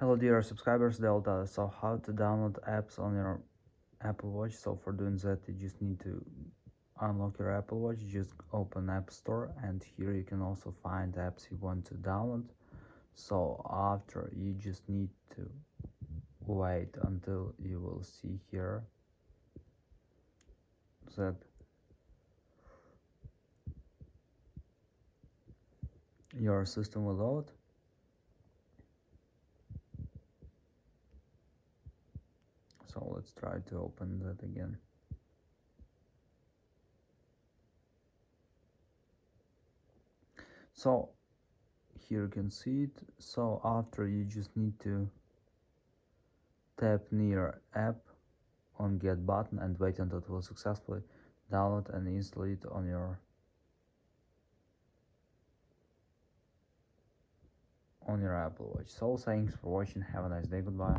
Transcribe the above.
Hello dear subscribers, Delta. So how to download apps on your Apple Watch? So for doing that, you just need to unlock your Apple Watch, just open App Store, and here you can also find apps you want to download. So after, you just need to wait until you will see here that your system will load. So let's try to open that again. So here you can see it. So after, you just need to tap near app on get button and wait until it will successfully download and install it on your Apple Watch. So thanks for watching, have a nice day, goodbye.